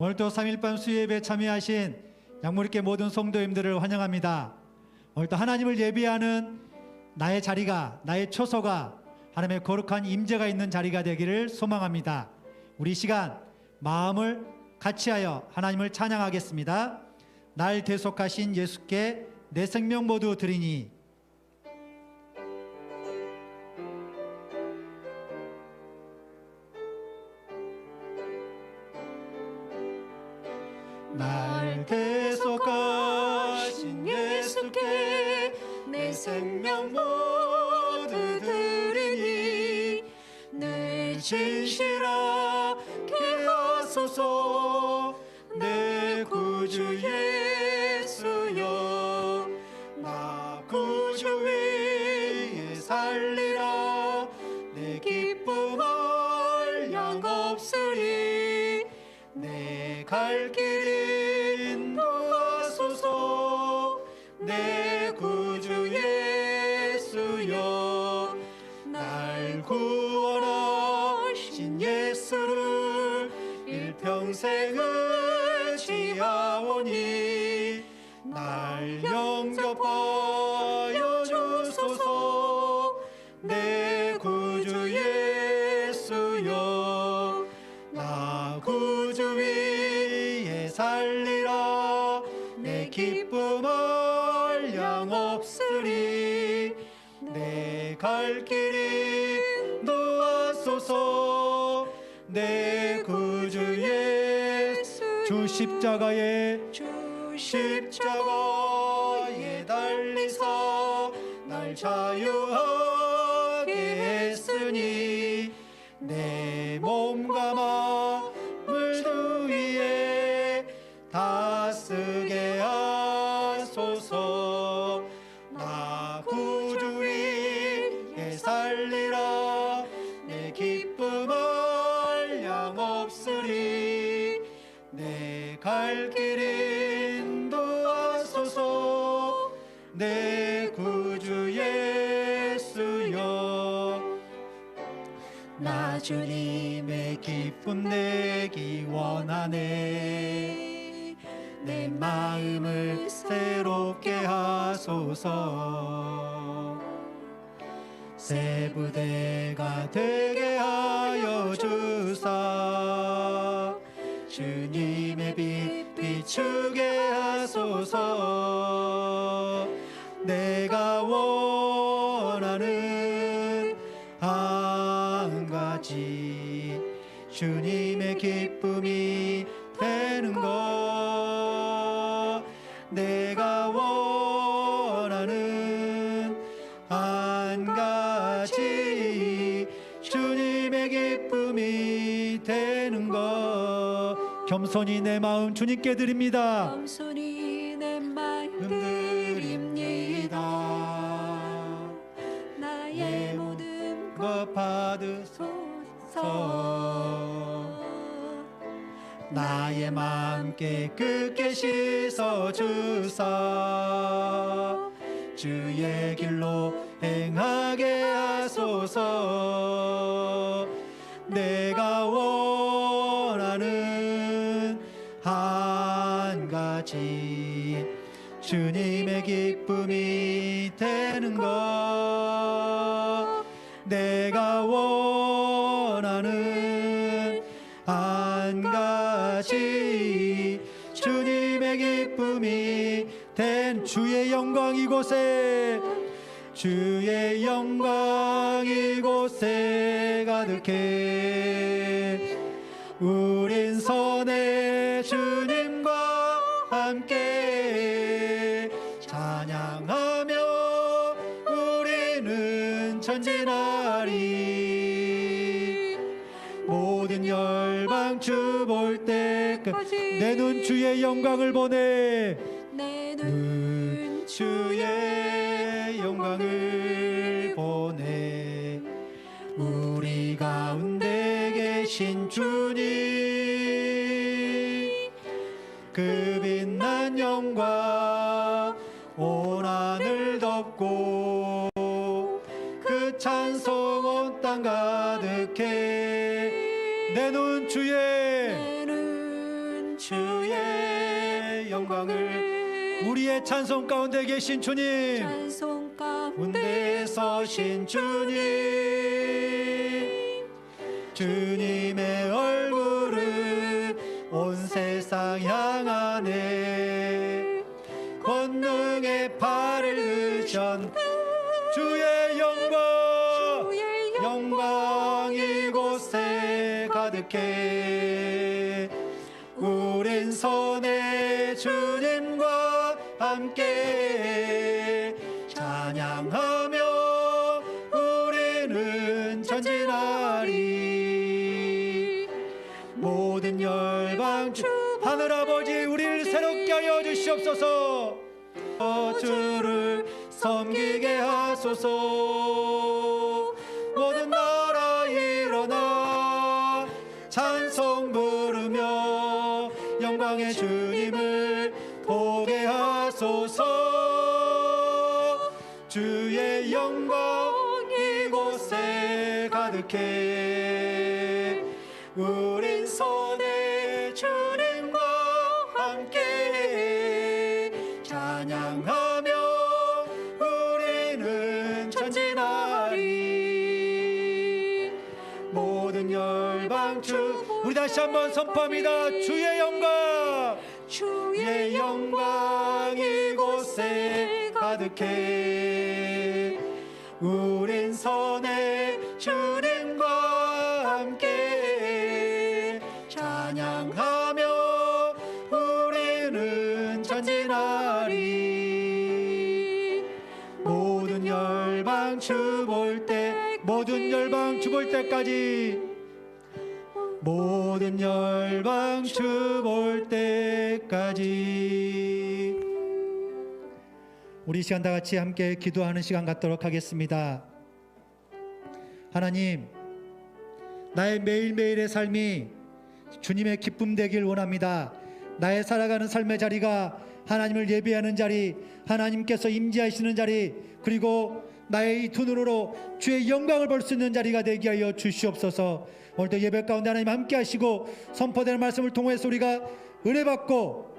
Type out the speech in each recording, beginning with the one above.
오늘도 3.1밤 수요예배에 참여하신 양모리교회 모든 성도님들을 환영합니다. 오늘도 하나님을 예배하는 나의 자리가, 나의 초소가 하나님의 거룩한 임재가 있는 자리가 되기를 소망합니다. 우리 시간 마음을 같이하여 하나님을 찬양하겠습니다. 날 대속하신 예수께 내 생명 모두 드리니. 날 대속하신 예수께 내 생명 모두 드리니. 늘 진실하게 하소서 내 구주 예수여. 나 구주 위에 살리라. 내 기쁨 한량 없으리. 내 갈 길 인도하소서 내 구주 예수여. 날 구원하신 예수를 일평생 의지하오니. 날 영접하여 주소서 내 구주 예수여. 나 구주 위에 살리라. 내 기쁨 한량 없으리. 내 갈 길 인도하소서 내 구주 예수. 주 십자가에 달리사 날 자유하게 했으니. 내 몸과 마음을 주 위에 다쓰게 하소서. 나 구주 위에 살리라. 내 기쁨 한량 없으리. 내 갈 길 인도하소서 내 구주 예수여. 나 주님의 기쁨 내기 원하네. 내 마음을 새롭게 하소서. 새 부대가 되게 하여 주사. 주님의 빛 비추게 하소서. 내가 원하는 한 가지 주님의 기쁨이 되는 것. 내가 원하는 한 가지 주님의 기쁨이 되는 것. 겸손히 내 마음 주님께 드립니다. 겸손히 내 마음 드립니다. 나의 모든 것 받으소서. 나의 마음 깨끗게 씻어주사. 주의 길로 행하게 하소서. 내가 원하는 한 가지 주님의 기쁨이 되는 것. 내가 원하는 한 가지 주님의 기쁨이 된. 주의 영광 이곳에, 주의 영광 이곳에 가득해. 우린 선의 주님과 함께 찬양하며 우리는 전진하리. 모든 열방 주 볼 때까지 내 눈 주의 영광을 보내. 내 눈 주의 영광을 보내. 우리 가운데 계신 주님, 그 빛난 영광 온 하늘 덮고 그 찬송 온 땅 가득해. 내 눈 주의 주의 영광을 우리의 찬송 가운데 계신 주님, 찬송 가운데 군대에 서신 주님, 주님의 얼굴을 온 세상 향하네. 권능의 팔을 드션 주의 영광, 주의 영광 이곳에 가득해. 우린 손에 주님과 함께 찬양하며 우리는 전진하리. 모든 열방 주 하늘아버지, 우리를 새롭게 하여 주시옵소서. 주를 섬기게 하소서. 모든 나라 일어나 찬송 부르며 영광의 주님을 보게 하소서. 주의 영광 이곳에 가득해. 우린 손에 주님과 함께 찬양하며 우리는 전진하리. 모든 열방 주, 우리 다시 한번 선포합니다. 주의 영광, 주의 영광 이곳에 가득해. 우린 손에 주님과 함께 찬양하며 우리는 전진하리. 모든 열방 주 볼 때, 모든 열방 주 볼 때까지, 모든 열방 주 볼 때까지. 우리 이 시간 다 같이 함께 기도하는 시간 갖도록 하겠습니다. 하나님, 나의 매일매일의 삶이 주님의 기쁨 되길 원합니다. 나의 살아가는 삶의 자리가 하나님을 예배하는 자리, 하나님께서 임재하시는 자리, 그리고 나의 이 두 눈으로 주의 영광을 볼 수 있는 자리가 되게 하여 주시옵소서. 오늘도 예배 가운데 하나님 함께 하시고 선포되는 말씀을 통해서 우리가 은혜 받고,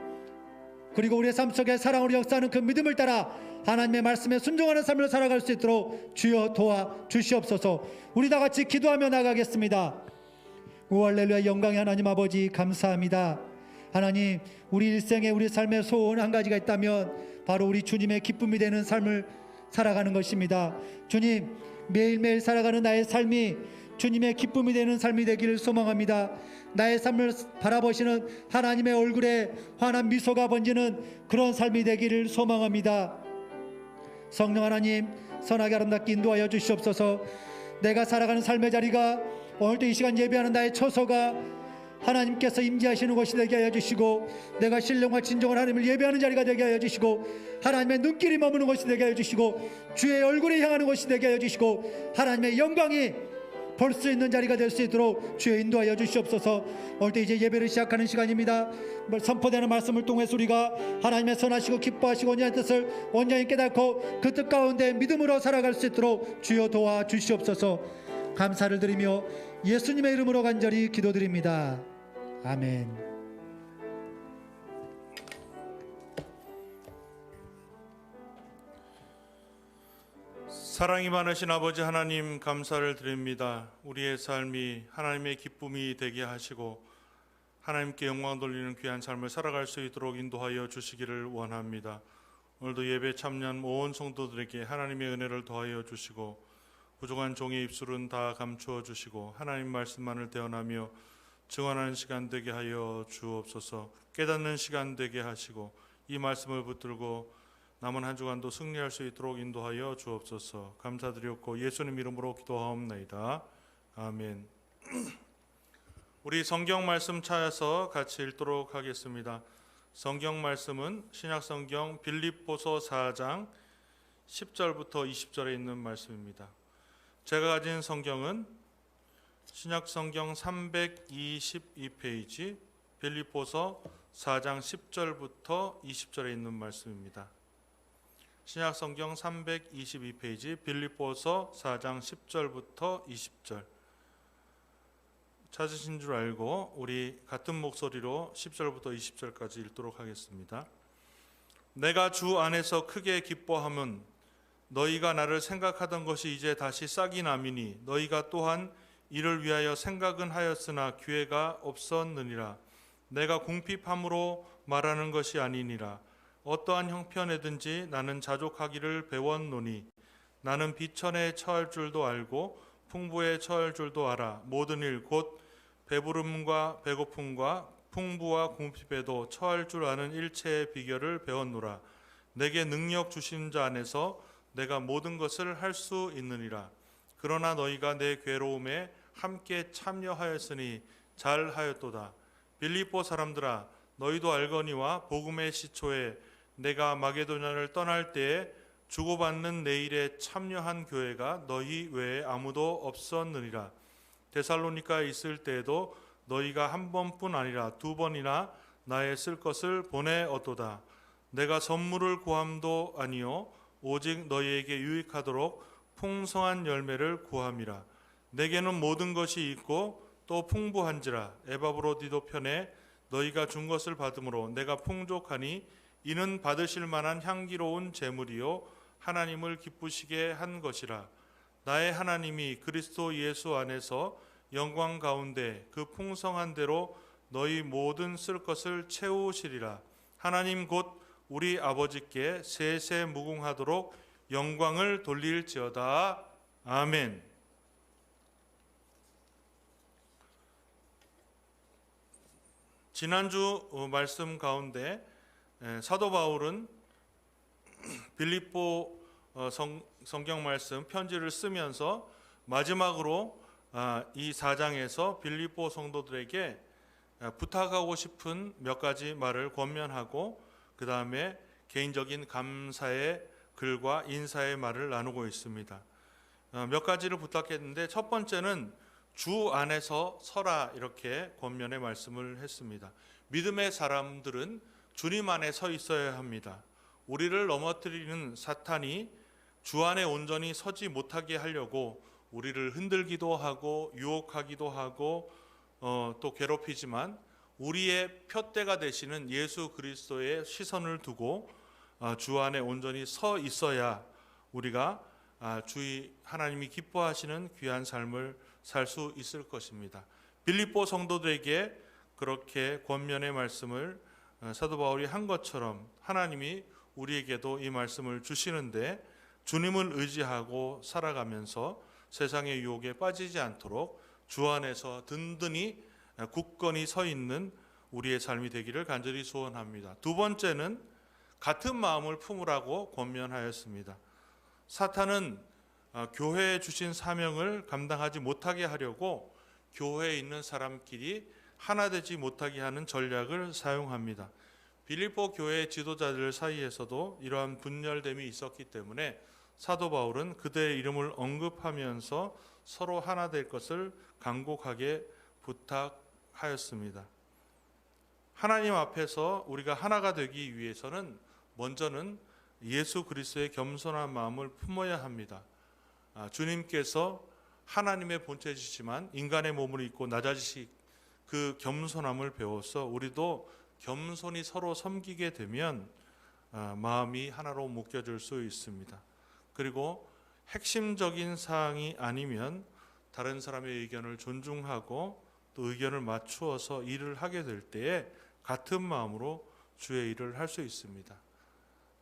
그리고 우리의 삶 속에 사랑으로 역사하는 그 믿음을 따라 하나님의 말씀에 순종하는 삶을 살아갈 수 있도록 주여 도와 주시옵소서. 우리 다 같이 기도하며 나가겠습니다. 오 할렐루야. 영광의 하나님 아버지, 감사합니다. 하나님, 우리 일생에 우리 삶의 소원 한 가지가 있다면 바로 우리 주님의 기쁨이 되는 삶을 살아가는 것입니다. 주님, 매일매일 살아가는 나의 삶이 주님의 기쁨이 되는 삶이 되기를 소망합니다. 나의 삶을 바라보시는 하나님의 얼굴에 환한 미소가 번지는 그런 삶이 되기를 소망합니다. 성령 하나님, 선하게 아름답게 인도하여 주시옵소서. 내가 살아가는 삶의 자리가 오늘도 이 시간 예배하는 나의 처소가 하나님께서 임재하시는 곳이 되게 하여 주시고, 내가 신령과 진정한 하나님을 예배하는 자리가 되게 하여 주시고, 하나님의 눈길이 머무는 곳이 되게 하여 주시고, 주의 얼굴이 향하는 곳이 되게 하여 주시고, 하나님의 영광이 볼 수 있는 자리가 될 수 있도록 주여 인도하여 주시옵소서. 오늘도 이제 예배를 시작하는 시간입니다. 선포되는 말씀을 통해서 우리가 하나님의 선하시고 기뻐하시고 온전한 뜻을 온전히 깨닫고 그 뜻 가운데 믿음으로 살아갈 수 있도록 주여 도와 주시옵소서. 감사를 드리며 예수님의 이름으로 간절히 기도드립니다. 아멘. 사랑이 많으신 아버지 하나님, 감사를 드립니다. 우리의 삶이 하나님의 기쁨이 되게 하시고 하나님께 영광 돌리는 귀한 삶을 살아갈 수 있도록 인도하여 주시기를 원합니다. 오늘도 예배 참여한 온 성도들에게 하나님의 은혜를 더하여 주시고 부족한 종의 입술은 다 감추어 주시고 하나님 말씀만을 대언하며 증언하는 시간 되게 하여 주옵소서. 깨닫는 시간 되게 하시고 이 말씀을 붙들고 남은 한 주간도 승리할 수 있도록 인도하여 주옵소서. 감사드렸고 예수님 이름으로 기도하옵나이다. 아멘. 우리 성경 말씀 찾아서 같이 읽도록 하겠습니다. 성경 말씀은 신약성경 빌립보서 4장 10절부터 20절에 있는 말씀입니다. 제가 가진 성경은 신약성경 322페이지 빌립보서 4장 10절부터 20절에 있는 말씀입니다. 신약성경 322페이지 빌립보서 4장 10절부터 20절. 찾으신 줄 알고 우리 같은 목소리로 10절부터 20절까지 읽도록 하겠습니다. 내가 주 안에서 크게 기뻐함은 너희가 나를 생각하던 것이 이제 다시 싹이 나미니 너희가 또한 이를 위하여 생각은 하였으나 기회가 없었느니라. 내가 궁핍함으로 말하는 것이 아니니라. 어떠한 형편에든지 나는 자족하기를 배웠노니 나는 비천에 처할 줄도 알고 풍부에 처할 줄도 알아. 모든 일 곧 배부름과 배고픔과 풍부와 궁핍에도 처할 줄 아는 일체의 비결을 배웠노라. 내게 능력 주신 자 안에서 내가 모든 것을 할 수 있느니라. 그러나 너희가 내 괴로움에 함께 참여하였으니 잘하였도다. 빌립보 사람들아, 너희도 알거니와 복음의 시초에 내가 마게도냐를 떠날 때에 주고받는 내 일에 참여한 교회가 너희 외에 아무도 없었느니라. 데살로니가에 있을 때에도 너희가 한 번뿐 아니라 두 번이나 나의 쓸 것을 보내었도다. 내가 선물을 구함도 아니요 오직 너희에게 유익하도록 풍성한 열매를 구함이라. 내게는 모든 것이 있고 또 풍부한지라. 에바브로디도 편에 너희가 준 것을 받음으로 내가 풍족하니 이는 받으실 만한 향기로운 제물이요 하나님을 기쁘시게 한 것이라. 나의 하나님이 그리스도 예수 안에서 영광 가운데 그 풍성한 대로 너희 모든 쓸 것을 채우시리라. 하나님 곧 우리 아버지께 세세 무궁하도록 영광을 돌릴지어다. 아멘. 지난주 말씀 가운데 사도 바울은 빌립보 성경 말씀 편지를 쓰면서 마지막으로 이 4장에서 빌립보 성도들에게 부탁하고 싶은 몇 가지 말을 권면하고 그 다음에 개인적인 감사의 글과 인사의 말을 나누고 있습니다. 몇 가지를 부탁했는데 첫 번째는 주 안에서 서라 이렇게 권면의 말씀을 했습니다. 믿음의 사람들은 주님 안에 서 있어야 합니다. 우리를 넘어뜨리는 사탄이 주 안에 온전히 서지 못하게 하려고 우리를 흔들기도 하고 유혹하기도 하고 또 괴롭히지만 우리의 표대가 되시는 예수 그리스도의 시선을 두고 주 안에 온전히 서 있어야 우리가 주의 하나님이 기뻐하시는 귀한 삶을 살 수 있을 것입니다. 빌립보 성도들에게 그렇게 권면의 말씀을 사도 바울이 한 것처럼 하나님이 우리에게도 이 말씀을 주시는데 주님을 의지하고 살아가면서 세상의 유혹에 빠지지 않도록 주 안에서 든든히 굳건히 서 있는 우리의 삶이 되기를 간절히 소원합니다. 두 번째는 같은 마음을 품으라고 권면하였습니다. 사탄은 교회에 주신 사명을 감당하지 못하게 하려고 교회에 있는 사람끼리 하나 되지 못하게 하는 전략을 사용합니다. 빌립보 교회 지도자들 사이에서도 이러한 분열됨이 있었기 때문에 사도 바울은 그들의 이름을 언급하면서 서로 하나 될 것을 간곡하게 부탁하였습니다. 하나님 앞에서 우리가 하나가 되기 위해서는 먼저는 예수 그리스도의 겸손한 마음을 품어야 합니다. 주님께서 하나님의 본체이시지만 인간의 몸을 입고 낮아지시 그 겸손함을 배워서 우리도 겸손히 서로 섬기게 되면 마음이 하나로 묶여질 수 있습니다. 그리고 핵심적인 사항이 아니면 다른 사람의 의견을 존중하고 또 의견을 맞추어서 일을 하게 될 때에 같은 마음으로 주의 일을 할 수 있습니다.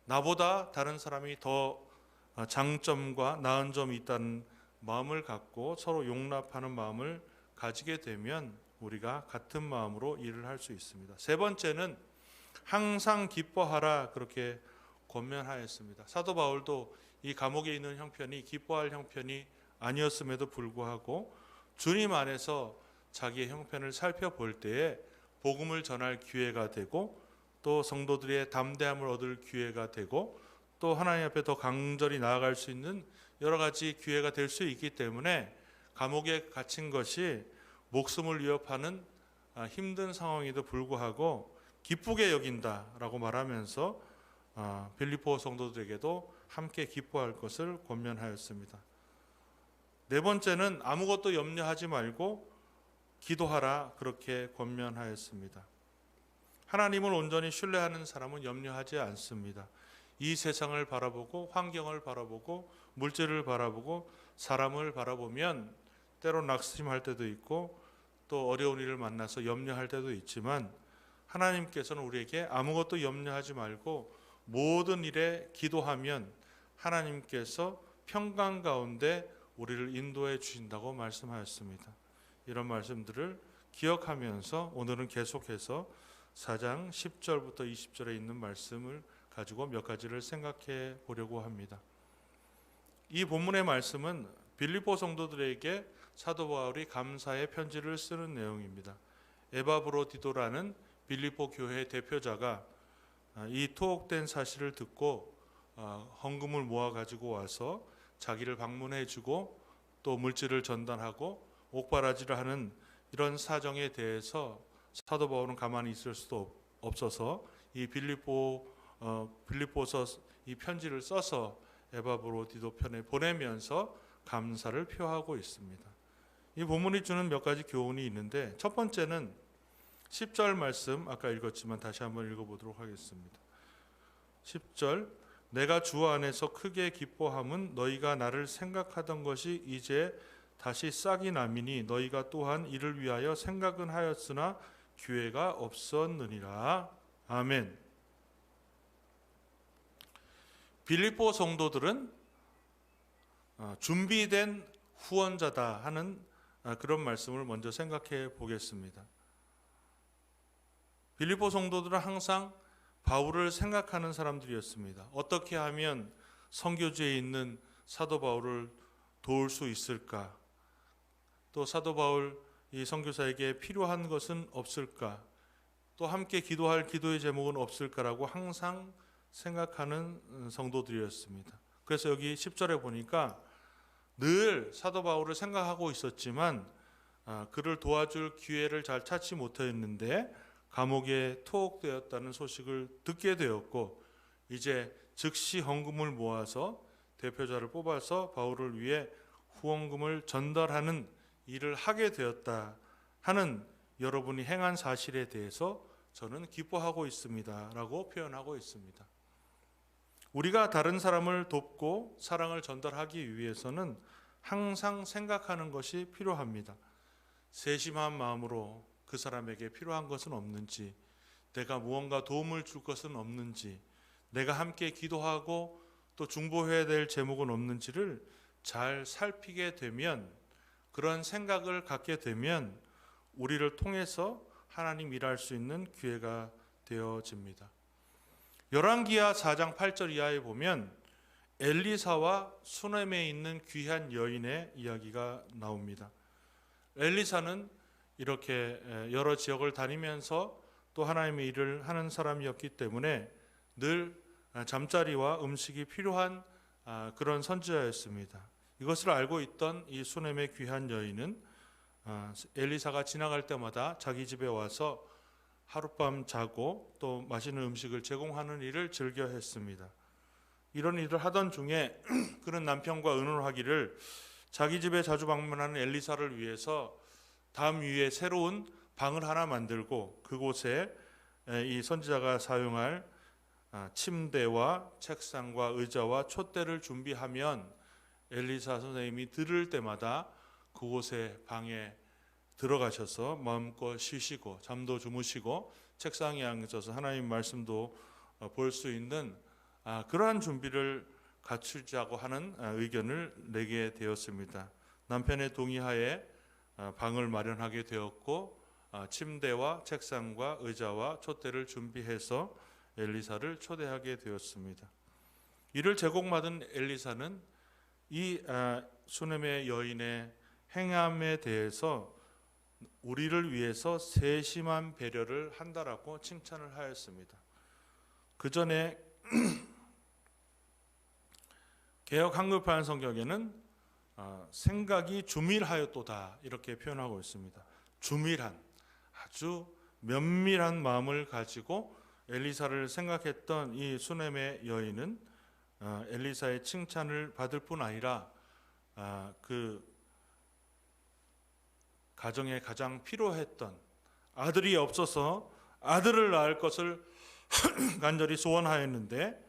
나보다 다른 사람이 더 장점과 나은 점이 있다는 마음을 갖고 서로 용납하는 마음을 가지게 되면 우리가 같은 마음으로 일을 할 수 있습니다. 세 번째는 항상 기뻐하라 그렇게 권면하였습니다. 사도 바울도 이 감옥에 있는 형편이 기뻐할 형편이 아니었음에도 불구하고 주님 안에서 자기의 형편을 살펴볼 때에 복음을 전할 기회가 되고 또 성도들의 담대함을 얻을 기회가 되고 또 하나님 앞에 더 강절히 나아갈 수 있는 여러 가지 기회가 될 수 있기 때문에 감옥에 갇힌 것이 목숨을 위협하는 힘든 상황에도 불구하고 기쁘게 여긴다라고 말하면서 빌립보 성도들에게도 함께 기뻐할 것을 권면하였습니다. 네 번째는 아무것도 염려하지 말고 기도하라 그렇게 권면하였습니다. 하나님을 온전히 신뢰하는 사람은 염려하지 않습니다. 이 세상을 바라보고 환경을 바라보고 물질을 바라보고 사람을 바라보면 때로 낙심할 때도 있고 또 어려운 일을 만나서 염려할 때도 있지만 하나님께서는 우리에게 아무것도 염려하지 말고 모든 일에 기도하면 하나님께서 평강 가운데 우리를 인도해 주신다고 말씀하였습니다. 이런 말씀들을 기억하면서 오늘은 계속해서 4장 10절부터 20절에 있는 말씀을 가지고 몇 가지를 생각해 보려고 합니다. 이 본문의 말씀은 빌립보 성도들에게 사도 바울이 감사의 편지를 쓰는 내용입니다. 에바브로디도라는 빌립보 교회 대표자가 이 투옥된 사실을 듣고 헌금을 모아 가지고 와서 자기를 방문해 주고 또 물질을 전달하고 옥바라지를 하는 이런 사정에 대해서 사도 바울은 가만히 있을 수도 없어서 이 빌립보서 이 편지를 써서 에바브로디도 편에 보내면서 감사를 표하고 있습니다. 이 본문이 주는 몇 가지 교훈이 있는데 첫 번째는 10절 말씀 아까 읽었지만 다시 한번 읽어보도록 하겠습니다. 10절 내가 주 안에서 크게 기뻐함은 너희가 나를 생각하던 것이 이제 다시 싹이 나미니 너희가 또한 이를 위하여 생각은 하였으나 기회가 없었느니라. 아멘. 빌립보 성도들은 준비된 후원자다 하는 그런 말씀을 먼저 생각해 보겠습니다. 빌립보 성도들은 항상 바울을 생각하는 사람들이었습니다. 어떻게 하면 선교지에 있는 사도 바울을 도울 수 있을까? 또 사도 바울 이 선교사에게 필요한 것은 없을까? 또 함께 기도할 기도의 제목은 없을까라고 항상 생각하는 성도들이었습니다. 그래서 여기 10절에 보니까 늘 사도 바울을 생각하고 있었지만 그를 도와줄 기회를 잘 찾지 못했는데 감옥에 투옥되었다는 소식을 듣게 되었고 이제 즉시 헌금을 모아서 대표자를 뽑아서 바울을 위해 후원금을 전달하는 일을 하게 되었다 하는 여러분이 행한 사실에 대해서 저는 기뻐하고 있습니다 라고 표현하고 있습니다. 우리가 다른 사람을 돕고 사랑을 전달하기 위해서는 항상 생각하는 것이 필요합니다. 세심한 마음으로 그 사람에게 필요한 것은 없는지, 내가 무언가 도움을 줄 것은 없는지, 내가 함께 기도하고 또 중보해야 될 제목은 없는지를 잘 살피게 되면, 그런 생각을 갖게 되면 우리를 통해서 하나님 일할 수 있는 기회가 되어집니다. 열왕기하 4장 8절 이하에 보면 엘리사와 수넴에 있는 귀한 여인의 이야기가 나옵니다. 엘리사는 이렇게 여러 지역을 다니면서 또 하나님의 일을 하는 사람이었기 때문에 늘 잠자리와 음식이 필요한 그런 선지자였습니다. 이것을 알고 있던 이 수넴의 귀한 여인은 엘리사가 지나갈 때마다 자기 집에 와서 하룻밤 자고 또 맛있는 음식을 제공하는 일을 즐겨 했습니다. 이런 일을 하던 중에 그는 남편과 의논하기를 자기 집에 자주 방문하는 엘리사를 위해서 담 위에 새로운 방을 하나 만들고 그곳에 이 선지자가 사용할 침대와 책상과 의자와 촛대를 준비하면 엘리사 선생님이 들을 때마다 그곳에 방에 들어가셔서 마음껏 쉬시고 잠도 주무시고 책상에 앉아서 하나님 말씀도 볼 수 있는 그러한 준비를 갖추자고 하는 의견을 내게 되었습니다. 남편의 동의하에 방을 마련하게 되었고 침대와 책상과 의자와 촛대를 준비해서 엘리사를 초대하게 되었습니다. 이를 제공받은 엘리사는 이 수넴의 여인의 행함에 대해서 우리를 위해서 세심한 배려를 한다라고 칭찬을 하였습니다. 그 전에 개역 한글판 성경에는 생각이 주밀하였도다 이렇게 표현하고 있습니다. 주밀한, 아주 면밀한 마음을 가지고 엘리사를 생각했던 이 수넴의 여인은 엘리사의 칭찬을 받을 뿐 아니라 그 가정에 가장 필요했던 아들이 없어서 아들을 낳을 것을 간절히 소원하였는데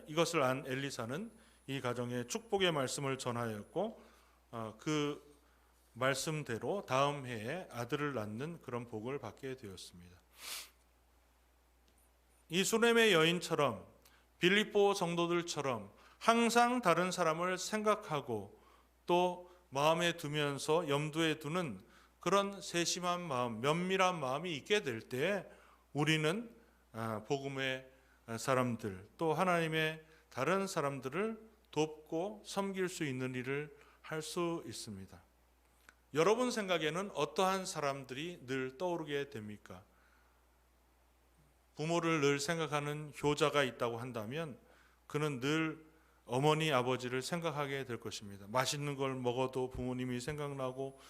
이것을 안 엘리사는 이 가정에 축복의 말씀을 전하였고 그 말씀대로 다음 해에 아들을 낳는 그런 복을 받게 되었습니다. 이 수넴의 여인처럼 빌립보 성도들처럼 항상 다른 사람을 생각하고 또 마음에 두면서 염두에 두는 그런 세심한 마음, 면밀한 마음이 있게 될 때 우리는 복음의 사람들 또 하나님의 다른 사람들을 돕고 섬길 수 있는 일을 할 수 있습니다. 여러분 생각에는 어떠한 사람들이 늘 떠오르게 됩니까? 부모를 늘 생각하는 효자가 있다고 한다면 그는 늘 어머니 아버지를 생각하게 될 것입니다. 맛있는 걸 먹어도 부모님이 생각나고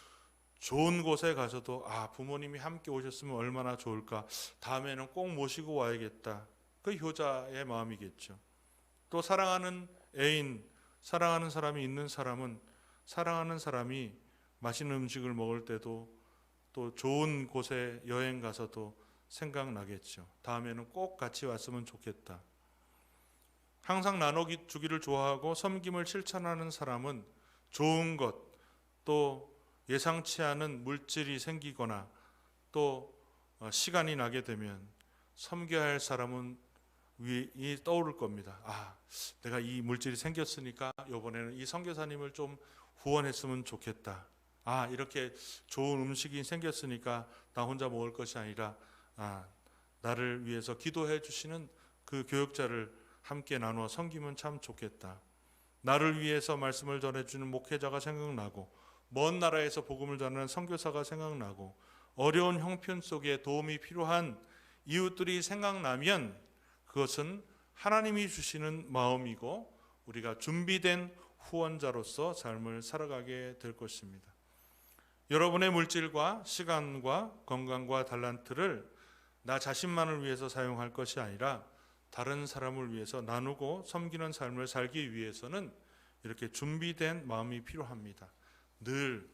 좋은 곳에 가서도 부모님이 함께 오셨으면 얼마나 좋을까, 다음에는 꼭 모시고 와야겠다, 그 효자의 마음이겠죠. 또 사랑하는 애인, 사랑하는 사람이 있는 사람은 사랑하는 사람이 맛있는 음식을 먹을 때도 또 좋은 곳에 여행 가서도 생각나겠죠. 다음에는 꼭 같이 왔으면 좋겠다. 항상 나눠주기를 좋아하고 섬김을 실천하는 사람은 좋은 것, 또 예상치 않은 물질이 생기거나 또 시간이 나게 되면 섬겨야 할 사람은 떠오를 겁니다. 내가 이 물질이 생겼으니까 이번에는 이 선교사님을 좀 후원했으면 좋겠다. 이렇게 좋은 음식이 생겼으니까 나 혼자 먹을 것이 아니라 나를 위해서 기도해 주시는 그 교역자를 함께 나누어 섬기면 참 좋겠다. 나를 위해서 말씀을 전해주는 목회자가 생각나고 먼 나라에서 복음을 전하는 선교사가 생각나고 어려운 형편 속에 도움이 필요한 이웃들이 생각나면 그것은 하나님이 주시는 마음이고 우리가 준비된 후원자로서 삶을 살아가게 될 것입니다. 여러분의 물질과 시간과 건강과 달란트를 나 자신만을 위해서 사용할 것이 아니라 다른 사람을 위해서 나누고 섬기는 삶을 살기 위해서는 이렇게 준비된 마음이 필요합니다. 늘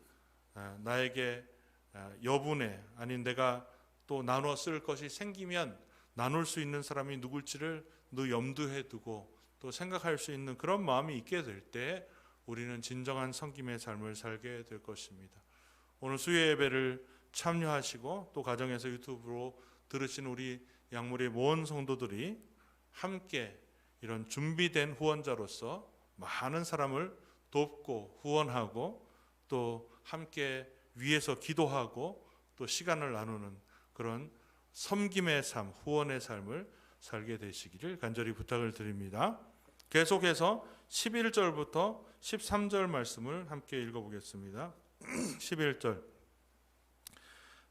나에게 여분의 아닌 내가 또 나눠 쓸 것이 생기면 나눌 수 있는 사람이 누굴지를 늘 염두에 두고 또 생각할 수 있는 그런 마음이 있게 될 때 우리는 진정한 섬김의 삶을 살게 될 것입니다. 오늘 수요 예배를 참여하시고 또 가정에서 유튜브로 들으신 우리 양물의 모든 성도들이 함께 이런 준비된 후원자로서 많은 사람을 돕고 후원하고 또 함께 위해서 기도하고 또 시간을 나누는 그런 섬김의 삶, 후원의 삶을 살게 되시기를 간절히 부탁을 드립니다. 계속해서 11절부터 13절 말씀을 함께 읽어보겠습니다. 11절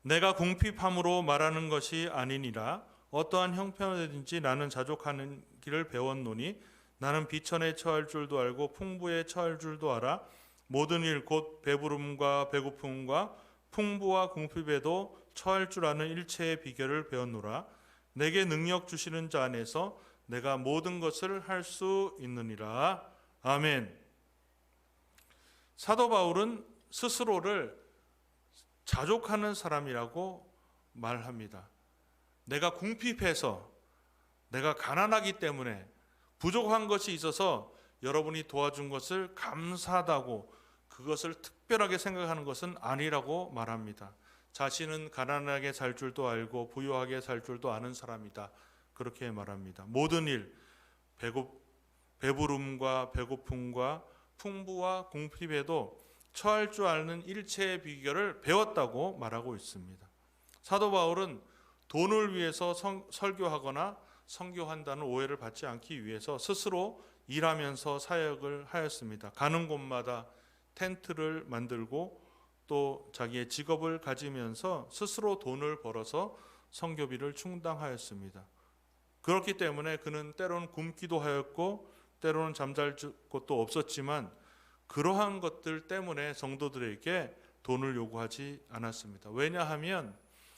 내가 궁핍함으로 말하는 것이 아니니라 어떠한 형편이든지 나는 자족하는 길을 배웠노니 나는 비천에 처할 줄도 알고 풍부에 처할 줄도 알아 모든 일 곧 배부름과 배고픔과 풍부와 궁핍에도 처할 줄 아는 일체의 비결을 배웠노라. 내게 능력 주시는 자 안에서 내가 모든 것을 할 수 있느니라. 아멘. 사도 바울은 스스로를 자족하는 사람이라고 말합니다. 내가 궁핍해서 내가 가난하기 때문에 부족한 것이 있어서 여러분이 도와준 것을 감사하다고 그것을 특별하게 생각하는 것은 아니라고 말합니다. 자신은 가난하게 살 줄도 알고 부유하게 살 줄도 아는 사람이다. 그렇게 말합니다. 모든 일, 배부름과 배고픔과 풍부와 궁핍에도 처할 줄 아는 일체의 비결을 배웠다고 말하고 있습니다. 사도 바울은 돈을 위해서 설교하거나 선교한다는 오해를 받지 않기 위해서 스스로 일하면서 사역을 하였습니다. 가는 곳마다 텐트를 만들고 또 자기의 직업을 가지면서 스스로 돈을 벌어서 선교비를 충당하였습니다. 그렇기 때문에 그는 때로는 굶기도 하였고 때로는 잠잘 곳도 없었지만 그러한 것들 때문에 성도들에게 돈을 요구하지 않았습니다. 왜냐하면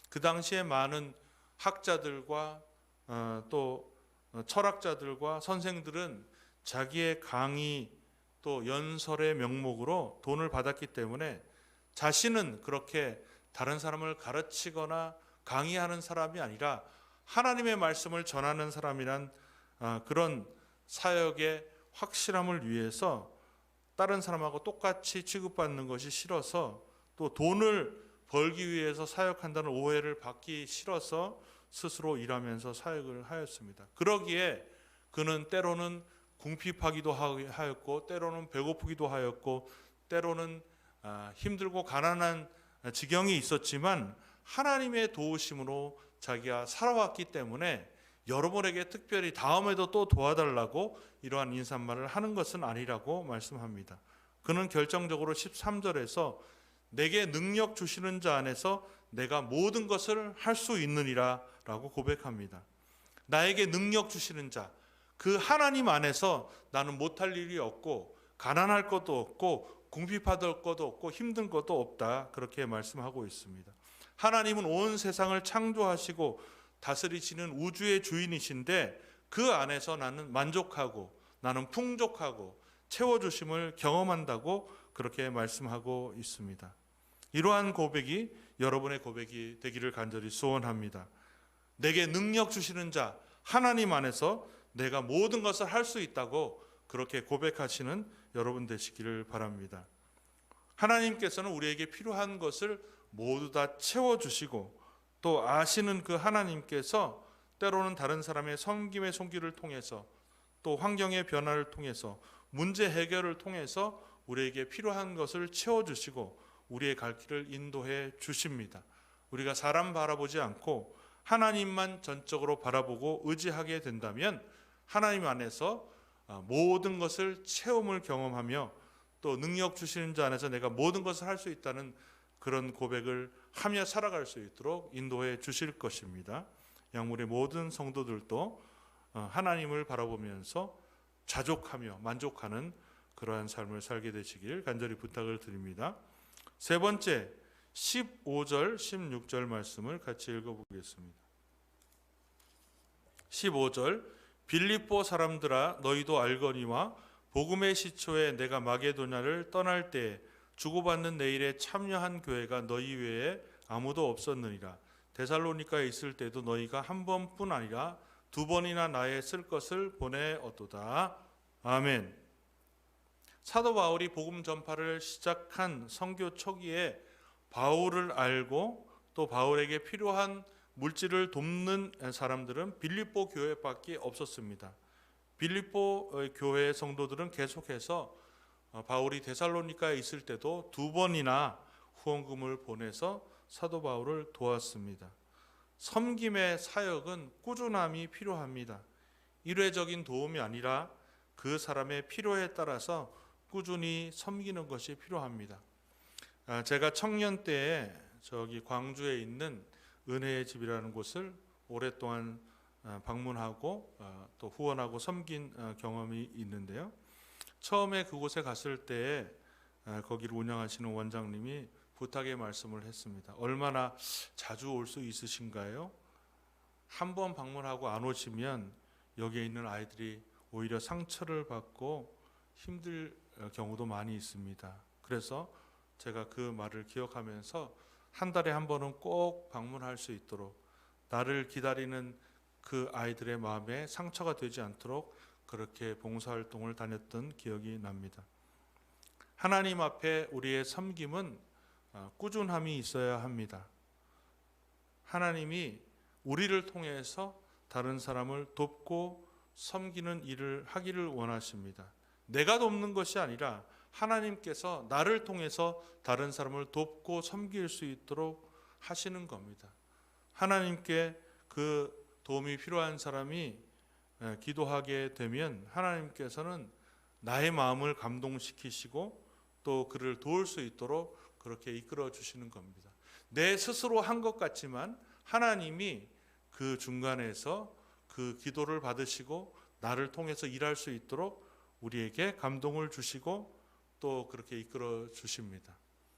그 당시에 많은 학자들과 또 철학자들과 선생들은 자기의 강의 또 연설의 명목으로 돈을 받았기 때문에 자신은 그렇게 다른 사람을 가르치거나 강의하는 사람이 아니라 하나님의 말씀을 전하는 사람이란 그런 사역의 확실함을 위해서 다른 사람하고 똑같이 취급받는 것이 싫어서, 또 돈을 벌기 위해서 사역한다는 오해를 받기 싫어서 스스로 일하면서 사역을 하였습니다. 그러기에 그는 때로는 궁핍하기도 하였고, 때로는 배고프기도 하였고, 때로는 힘들고 가난한 지경이 있었지만 하나님의 도우심으로 자기가 살아왔기 때문에 여러분에게 특별히 다음에도 또 도와달라고 이러한 인사말을 하는 것은 아니라고 말씀합니다. 그는 결정적으로 13절에서 내게 능력 주시는 자 안에서 내가 모든 것을 할 수 있느니라 라고 고백합니다. 나에게 능력 주시는 자, 그 하나님 안에서 나는 못할 일이 없고 가난할 것도 없고 궁핍할 것도 없고 힘든 것도 없다, 그렇게 말씀하고 있습니다. 하나님은 온 세상을 창조하시고 다스리시는 우주의 주인이신데 그 안에서 나는 만족하고 나는 풍족하고 채워주심을 경험한다고 그렇게 말씀하고 있습니다. 이러한 고백이 여러분의 고백이 되기를 간절히 소원합니다. 내게 능력 주시는 자 하나님 안에서 내가 모든 것을 할 수 있다고 그렇게 고백하시는 여러분 되시기를 바랍니다. 하나님께서는 우리에게 필요한 것을 모두 다 채워주시고, 또 아시는 그 하나님께서 때로는 다른 사람의 섬김의 손길을 통해서, 또 환경의 변화를 통해서, 문제 해결을 통해서 우리에게 필요한 것을 채워주시고 우리의 갈 길을 인도해 주십니다. 우리가 사람 바라보지 않고 하나님만 전적으로 바라보고 의지하게 된다면 하나님 안에서 모든 것을 체험을 경험하며, 또 능력 주시는 자 안에서 내가 모든 것을 할 수 있다는 그런 고백을 하며 살아갈 수 있도록 인도해 주실 것입니다. 양물의 모든 성도들도 하나님을 바라보면서 자족하며 만족하는 그러한 삶을 살게 되시길 간절히 부탁을 드립니다. 세 번째, 15절, 16절 말씀을 같이 읽어보겠습니다. 15절, 빌립보 사람들아 너희도 알거니와 복음의 시초에 내가 마게도냐를 떠날 때에 주고받는 내 일에 참여한 교회가 너희 외에 아무도 없었느니라. 데살로니가에 있을 때도 너희가 한 번뿐 아니라 두 번이나 나의 쓸 것을 보내었도다. 아멘. 사도 바울이 복음 전파를 시작한 선교 초기에 바울을 알고 또 바울에게 필요한 물질을 돕는 사람들은 빌립보 교회밖에 없었습니다. 빌립보 교회 성도들은 계속해서 바울이 데살로니가에 있을 때도 두 번이나 후원금을 보내서 사도 바울을 도왔습니다. 섬김의 사역은 꾸준함이 필요합니다. 일회적인 도움이 아니라 그 사람의 필요에 따라서 꾸준히 섬기는 것이 필요합니다. 제가 청년 때에 저기 광주에 있는 은혜의 집이라는 곳을 오랫동안 방문하고 또 후원하고 섬긴 경험이 있는데요. 처음에 그곳에 갔을 때 거기를 운영하시는 원장님이 부탁의 말씀을 했습니다. 얼마나 자주 올 수 있으신가요? 한 번 방문하고 안 오시면 여기에 있는 아이들이 오히려 상처를 받고 힘들 경우도 많이 있습니다. 그래서 제가 그 말을 기억하면서 한 달에 한 번은 꼭 방문할 수 있도록, 나를 기다리는 그 아이들의 마음에 상처가 되지 않도록 그렇게 봉사활동을 다녔던 기억이 납니다. 하나님 앞에 우리의 섬김은 꾸준함이 있어야 합니다. 하나님이 우리를 통해서 다른 사람을 돕고 섬기는 일을 하기를 원하십니다. 내가 돕는 것이 아니라 하나님께서 나를 통해서 다른 사람을 돕고 섬길 수 있도록 하시는 겁니다. 하나님께 그 도움이 필요한 사람이 기도하게 되면 하나님께서는 나의 마음을 감동시키시고 또 그를 도울 수 있도록 그렇게 이끌어 주시는 겁니다. 내 스스로 한 것 같지만 하나님이 그 중간에서 그 기도를 받으시고 나를 통해서 일할 수 있도록 우리에게 감동을 주시고 또 그렇게 이끌어 주십니다.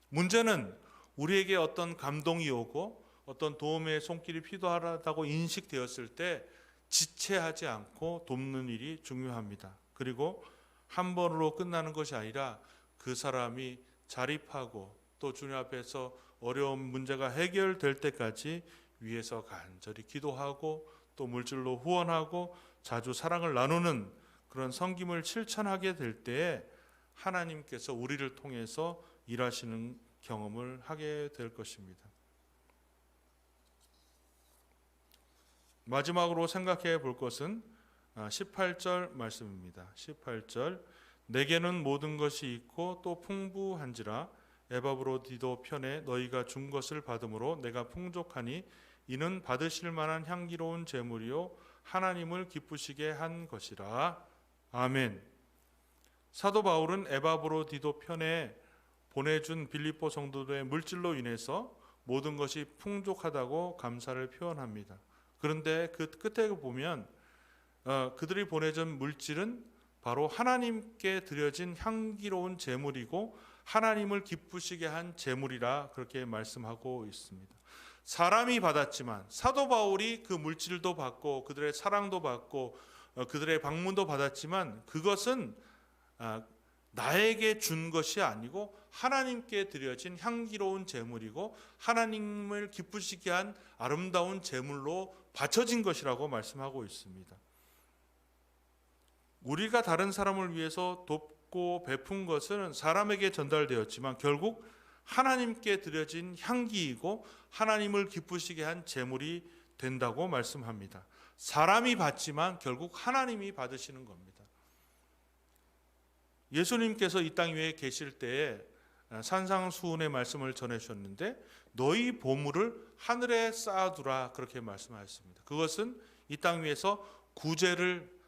문제는 우리에게 어떤 감동이 오고 어떤 도움의 손길이 필요하다고 인식되었을 때 지체하지 않고 돕는 일이 중요합니다. 그리고 한 번으로 끝나는 것이 아니라 그 사람이 자립하고 또 주님 앞에서 어려운 문제가 해결될 때까지 위에서 간절히 기도하고 또 물질로 후원하고 자주 사랑을 나누는 그런 섬김을 실천하게 될 때에 하나님께서 우리를 통해서 일하시는 경험을 하게 될 것입니다. 마지막으로 생각해 볼 것은 18절 말씀입니다. 18절 내게는 모든 것이 있고 또 풍부한지라 에바브로디도 편에 너희가 준 것을 받음으로 내가 풍족하니 이는 받으실 만한 향기로운 제물이요 하나님을 기쁘시게 한 것이라. 아멘. 사도 바울은 에바브로디도 편에 보내준 빌립보 성도들의 물질로 인해서 모든 것이 풍족하다고 감사를 표현합니다. 그런데 그 끝에 보면 그들이 보내준 물질은 바로 하나님께 드려진 향기로운 제물이고 하나님을 기쁘시게 한 제물이라 그렇게 말씀하고 있습니다. 사람이 받았지만 사도 바울이 그 물질도 받고 그들의 사랑도 받고 그들의 방문도 받았지만 그것은 나에게 준 것이 아니고 하나님께 드려진 향기로운 제물이고 하나님을 기쁘시게 한 아름다운 제물로 바쳐진 것이라고 말씀하고 있습니다. 우리가 다른 사람을 위해서 돕고 베푼 것은 사람에게 전달되었지만 결국 하나님께 드려진 향기이고 하나님을 기쁘시게 한 제물이 된다고 말씀합니다. 사람이 받지만 결국 하나님이 받으시는 겁니다. 예수님께서 이 땅 위에 계실 때에 산상수훈의 말씀을 전해주셨는데 너희 보물을 하늘에 쌓아두라 그렇게 말씀하셨습니다. 그것은 이 땅 위에서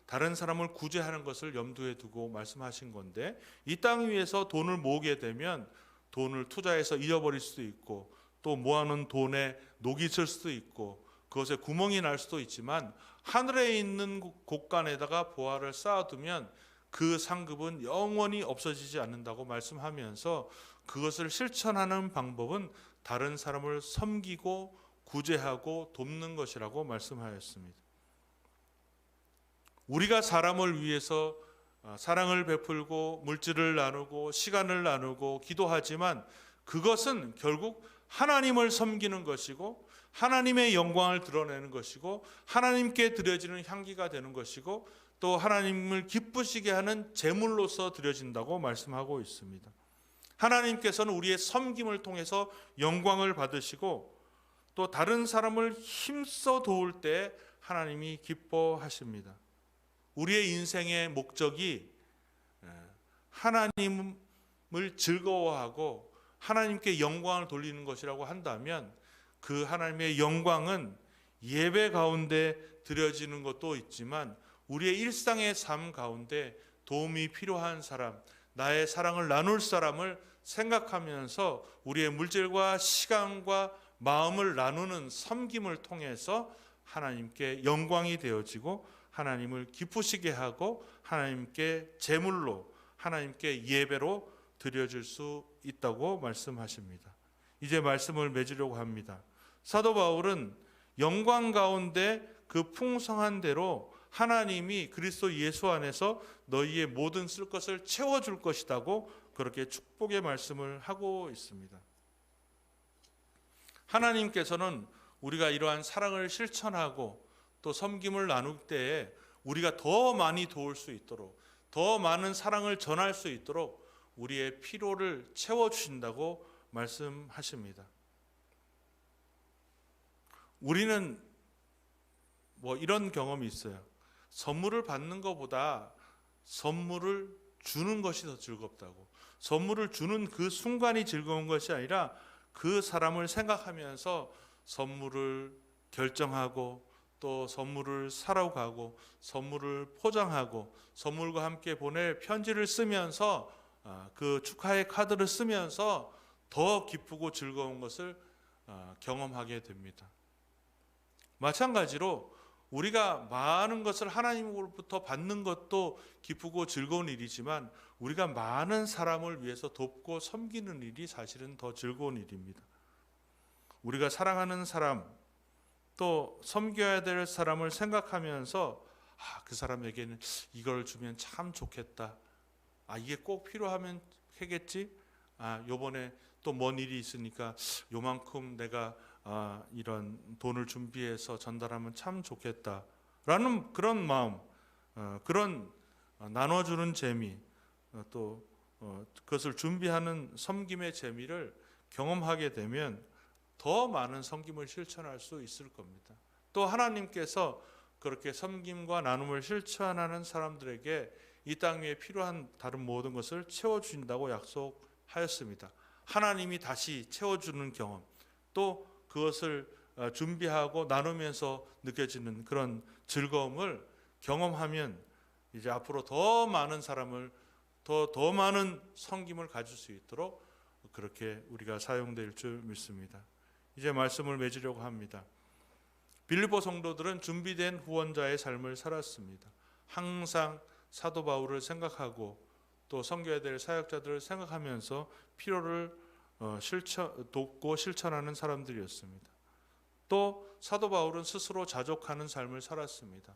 다른 사람을 구제하는 것을 염두에 두고 말씀하신 건데 이 땅 위에서 돈을 모으게 되면 돈을 투자해서 잃어버릴 수도 있고 또 모아놓은 돈에 녹이 슬 수도 있고 그것에 구멍이 날 수도 있지만 하늘에 있는 곳간에다가 보화를 쌓아두면 그 상급은 영원히 없어지지 않는다고 말씀하면서 그것을 실천하는 방법은 다른 사람을 섬기고 구제하고 돕는 것이라고 말씀하였습니다. 우리가 사람을 위해서 사랑을 베풀고 물질을 나누고 시간을 나누고 기도하지만 그것은 결국 하나님을 섬기는 것이고 하나님의 영광을 드러내는 것이고 하나님께 드려지는 향기가 되는 것이고 또 하나님을 기쁘시게 하는 제물로서 드려진다고 말씀하고 있습니다. 하나님께서는 우리의 섬김을 통해서 영광을 받으시고 또 다른 사람을 힘써 도울 때 하나님이 기뻐하십니다. 우리의 인생의 목적이 하나님을 즐거워하고 하나님께 영광을 돌리는 것이라고 한다면 그 하나님의 영광은 예배 가운데 드려지는 것도 있지만 우리의 일상의 삶 가운데 도움이 필요한 사람, 나의 사랑을 나눌 사람을 생각하면서 우리의 물질과 시간과 마음을 나누는 섬김을 통해서 하나님께 영광이 되어지고 하나님을 기쁘시게 하고 하나님께 제물로 하나님께 예배로 드려질 수 있다고 말씀하십니다. 이제 말씀을 맺으려고 합니다. 사도 바울은 영광 가운데 그 풍성한 대로 하나님이 그리스도 예수 안에서 너희의 모든 쓸 것을 채워줄 것이라고 그렇게 축복의 말씀을 하고 있습니다. 하나님께서는 우리가 이러한 사랑을 실천하고 또 섬김을 나눌 때에 우리가 더 많이 도울 수 있도록 더 많은 사랑을 전할 수 있도록 우리의 필요를 채워주신다고 말씀하십니다. 우리는 이런 경험이 있어요. 선물을 받는 것보다 선물을 주는 것이 더 즐겁다고. 선물을 주는 그 순간이 즐거운 것이 아니라 그 사람을 생각하면서 선물을 결정하고 또 선물을 사러 가고 선물을 포장하고 선물과 함께 보낼 편지를 쓰면서 그 축하의 카드를 쓰면서 더 기쁘고 즐거운 것을 경험하게 됩니다. 마찬가지로 우리가 많은 것을 하나님으로부터 받는 것도 기쁘고 즐거운 일이지만 우리가 많은 사람을 위해서 돕고 섬기는 일이 사실은 더 즐거운 일입니다. 우리가 사랑하는 사람 또 섬겨야 될 사람을 생각하면서 그 사람에게는 이걸 주면 참 좋겠다. 이게 꼭 필요하면 하겠지. 요번에 또 먼 일이 있으니까 요만큼 내가 이런 돈을 준비해서 전달하면 참 좋겠다라는 그런 마음, 그런 나눠주는 재미, 또 그것을 준비하는 섬김의 재미를 경험하게 되면 더 많은 섬김을 실천할 수 있을 겁니다. 또 하나님께서 그렇게 섬김과 나눔을 실천하는 사람들에게 이 땅 위에 필요한 다른 모든 것을 채워주신다고 약속하였습니다. 하나님이 다시 채워주는 경험, 또 그것을 준비하고 나누면서 느껴지는 그런 즐거움을 경험하면 이제 앞으로 더 많은 사람을 더 많은 섬김을 가질 수 있도록 그렇게 우리가 사용될 줄 믿습니다. 이제 말씀을 맺으려고 합니다. 빌립보 성도들은 준비된 후원자의 삶을 살았습니다. 항상 사도 바울을 생각하고 또 섬겨야 될 사역자들을 생각하면서 필요를 돕고 실천하는 사람들이었습니다. 또 사도 바울은 스스로 자족하는 삶을 살았습니다.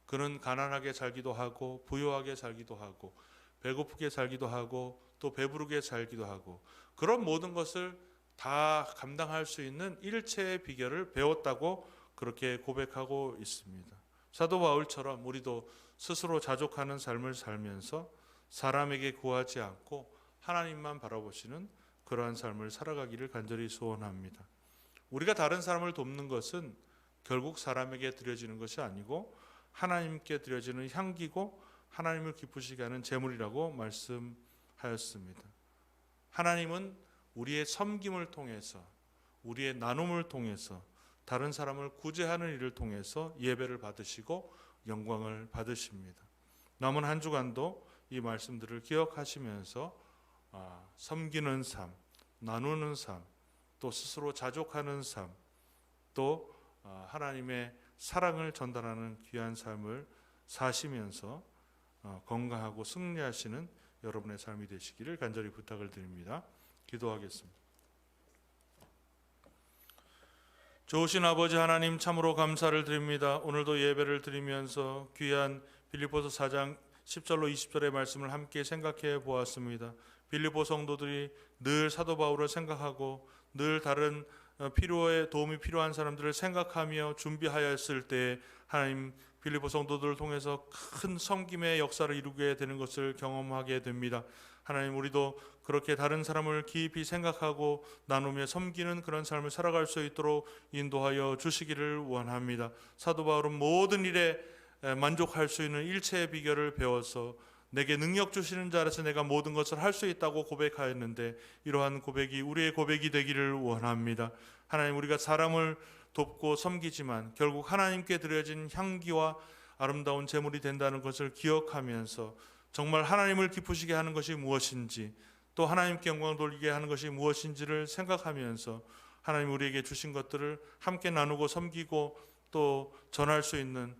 그는 가난하게 살기도 하고 부유하게 살기도 하고 배고프게 살기도 하고 또 배부르게 살기도 하고 그런 모든 것을 다 감당할 수 있는 일체의 비결을 배웠다고 그렇게 고백하고 있습니다. 사도 바울처럼 우리도 스스로 자족하는 삶을 살면서 사람에게 구하지 않고 하나님만 바라보시는 그러한 삶을 살아가기를 간절히 소원합니다. 우리가 다른 사람을 돕는 것은 결국 사람에게 드려지는 것이 아니고 하나님께 드려지는 향기고 하나님을 기쁘시게 하는 제물이라고 말씀하였습니다. 하나님은 우리의 섬김을 통해서 우리의 나눔을 통해서 다른 사람을 구제하는 일을 통해서 예배를 받으시고 영광을 받으십니다. 남은 한 주간도 이 말씀들을 기억하시면서 섬기는 삶, 나누는 삶, 또 스스로 자족하는 삶, 또 하나님의 사랑을 전달하는 귀한 삶을 사시면서 건강하고 승리하시는 여러분의 삶이 되시기를 간절히 부탁을 드립니다. 기도하겠습니다. 좋으신 아버지 하나님 참으로 감사를 드립니다. 오늘도 예배를 드리면서 귀한 빌립보서 4장 10절로 20절의 말씀을 함께 생각해 보았습니다. 빌립보 성도들이 늘 사도 바울을 생각하고 늘 다른 도움이 필요한 사람들을 생각하며 준비하였을 때 하나님 빌립보 성도들을 통해서 큰 섬김의 역사를 이루게 되는 것을 경험하게 됩니다. 하나님 우리도 그렇게 다른 사람을 깊이 생각하고 나누며 섬기는 그런 삶을 살아갈 수 있도록 인도하여 주시기를 원합니다. 사도 바울은 모든 일에 만족할 수 있는 일체의 비결을 배워서 내게 능력 주시는 자 안에서 내가 모든 것을 할 수 있다고 고백하였는데 이러한 고백이 우리의 고백이 되기를 원합니다. 하나님 우리가 사람을 돕고 섬기지만 결국 하나님께 드려진 향기와 아름다운 제물이 된다는 것을 기억하면서 정말 하나님을 기쁘시게 하는 것이 무엇인지 또 하나님께 영광 돌리게 하는 것이 무엇인지를 생각하면서 하나님 우리에게 주신 것들을 함께 나누고 섬기고 또 전할 수 있는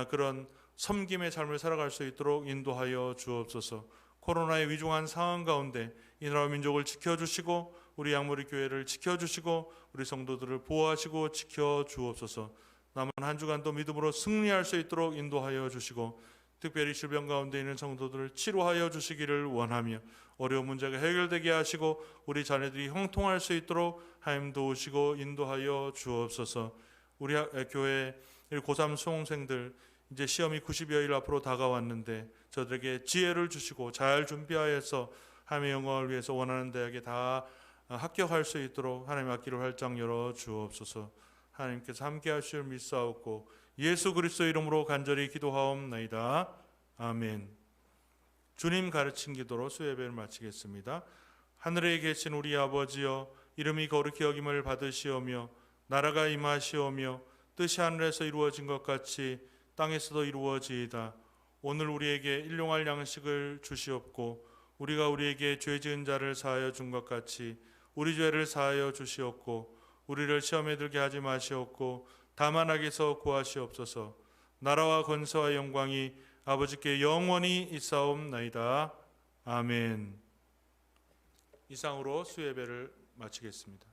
그런 섬김의 삶을 살아갈 수 있도록 인도하여 주옵소서. 코로나의 위중한 상황 가운데 이 나라 민족을 지켜주시고 우리 양모리 교회를 지켜주시고 우리 성도들을 보호하시고 지켜주옵소서. 남은 한 주간도 믿음으로 승리할 수 있도록 인도하여 주시고 특별히 질병 가운데 있는 성도들을 치료하여 주시기를 원하며 어려운 문제가 해결되게 하시고 우리 자녀들이 형통할 수 있도록 하나님 도우시고 인도하여 주옵소서. 우리 교회 고3 수험생들 이제 시험이 90여일 앞으로 다가왔는데 저들에게 지혜를 주시고 잘 준비하여서 하나님의 영광을 위해서 원하는 대학에 다 합격할 수 있도록 하나님의 앞길을 활짝 열어 주옵소서. 하나님께서 함께 하실 믿사옵고 예수 그리스도 이름으로 간절히 기도하옵나이다. 아멘. 주님 가르친 기도로 수요예배를 마치겠습니다. 하늘에 계신 우리 아버지여 이름이 거룩히 여김을 받으시오며 나라가 임하시오며 뜻이 하늘에서 이루어진 것 같이 땅에서도 이루어지이다. 오늘 우리에게 일용할 양식을 주시옵고 우리가 우리에게 죄 지은 자를 사하여 준 것 같이 우리 죄를 사하여 주시옵고 우리를 시험에 들게 하지 마시옵고 다만 악에서 구하시옵소서. 나라와 권세와 영광이 아버지께 영원히 있사옵나이다. 아멘. 이상으로 수예배를 마치겠습니다.